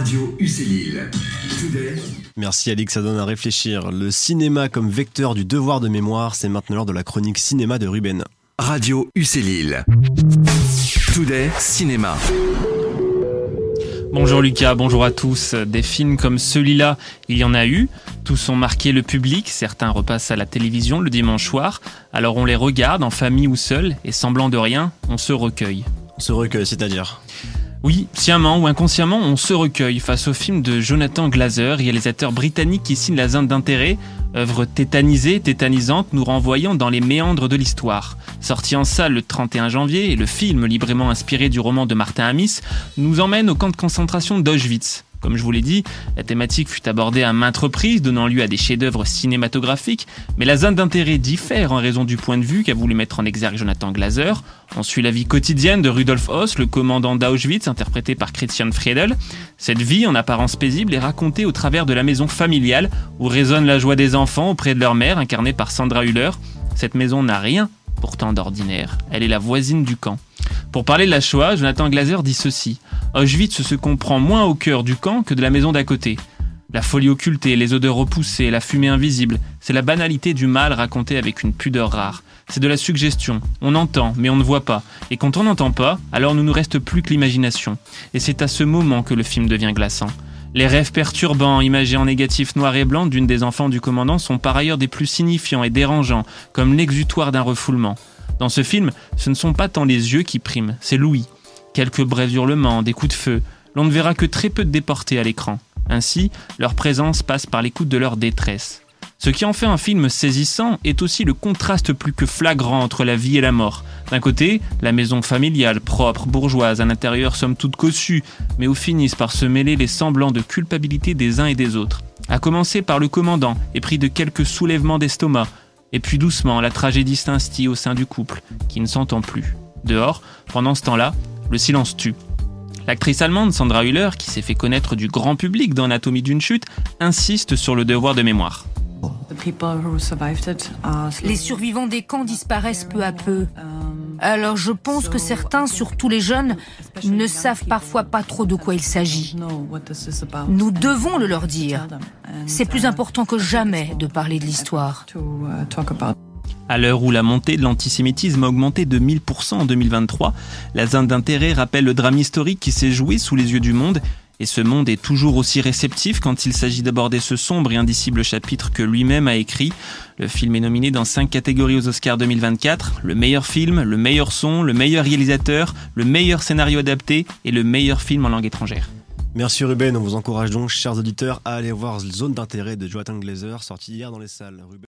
Radio UC Today. Merci Alix, ça donne à réfléchir. Le cinéma comme vecteur du devoir de mémoire, c'est maintenant l'heure de la chronique cinéma de Ruben. Radio UC Today Cinéma. Bonjour Lucas, bonjour à tous. Des films comme celui-là, il y en a eu. Tous ont marqué le public, certains repassent à la télévision le dimanche soir. Alors on les regarde en famille ou seul, et semblant de rien, on se recueille. On se recueille, c'est-à-dire ? Oui, sciemment ou inconsciemment, on se recueille face au film de Jonathan Glazer, réalisateur britannique qui signe La Zone d'intérêt, œuvre tétanisée, tétanisante, nous renvoyant dans les méandres de l'histoire. Sorti en salle le 31 janvier, le film, librement inspiré du roman de Martin Amis, nous emmène au camp de concentration d'Auschwitz. Comme je vous l'ai dit, la thématique fut abordée à maintes reprises, donnant lieu à des chefs-d'œuvre cinématographiques, mais la zone d'intérêt diffère en raison du point de vue qu'a voulu mettre en exergue Jonathan Glazer. On suit la vie quotidienne de Rudolf Höss, le commandant d'Auschwitz, interprété par Christian Friedel. Cette vie, en apparence paisible, est racontée au travers de la maison familiale, où résonne la joie des enfants auprès de leur mère, incarnée par Sandra Hüller. Cette maison n'a rien, pourtant, d'ordinaire. Elle est la voisine du camp. Pour parler de la Shoah, Jonathan Glazer dit ceci. Auschwitz se comprend moins au cœur du camp que de la maison d'à côté. La folie occultée, les odeurs repoussées, la fumée invisible, c'est la banalité du mal raconté avec une pudeur rare. C'est de la suggestion. On entend, mais on ne voit pas. Et quand on n'entend pas, alors ne nous reste plus que l'imagination. Et c'est à ce moment que le film devient glaçant. Les rêves perturbants, imagés en négatif noir et blanc d'une des enfants du commandant sont par ailleurs des plus signifiants et dérangeants, comme l'exutoire d'un refoulement. Dans ce film, ce ne sont pas tant les yeux qui priment, c'est l'ouïe. Quelques brefs hurlements, des coups de feu. L'on ne verra que très peu de déportés à l'écran. Ainsi, leur présence passe par l'écoute de leur détresse. Ce qui en fait un film saisissant est aussi le contraste plus que flagrant entre la vie et la mort. D'un côté, la maison familiale, propre, bourgeoise, à l'intérieur somme toute cossue, mais où finissent par se mêler les semblants de culpabilité des uns et des autres. À commencer par le commandant, épris de quelques soulèvements d'estomac, et puis doucement, la tragédie s'instille au sein du couple, qui ne s'entend plus. Dehors, pendant ce temps-là, le silence tue. L'actrice allemande Sandra Hüller, qui s'est fait connaître du grand public dans Anatomie d'une chute, insiste sur le devoir de mémoire. Les survivants des camps disparaissent peu à peu. Alors je pense que certains, surtout les jeunes, ne savent parfois pas trop de quoi il s'agit. Nous devons le leur dire. C'est plus important que jamais de parler de l'histoire. À l'heure où la montée de l'antisémitisme a augmenté de 1000% en 2023, la zone d'intérêt rappelle le drame historique qui s'est joué sous les yeux du monde. Et ce monde est toujours aussi réceptif quand il s'agit d'aborder ce sombre et indicible chapitre que lui-même a écrit. Le film est nominé dans 5 catégories aux Oscars 2024. Le meilleur film, le meilleur son, le meilleur réalisateur, le meilleur scénario adapté et le meilleur film en langue étrangère. Merci Ruben, on vous encourage donc, chers auditeurs, à aller voir Zone d'intérêt de Jonathan Glazer, sorti hier dans les salles. Ruben.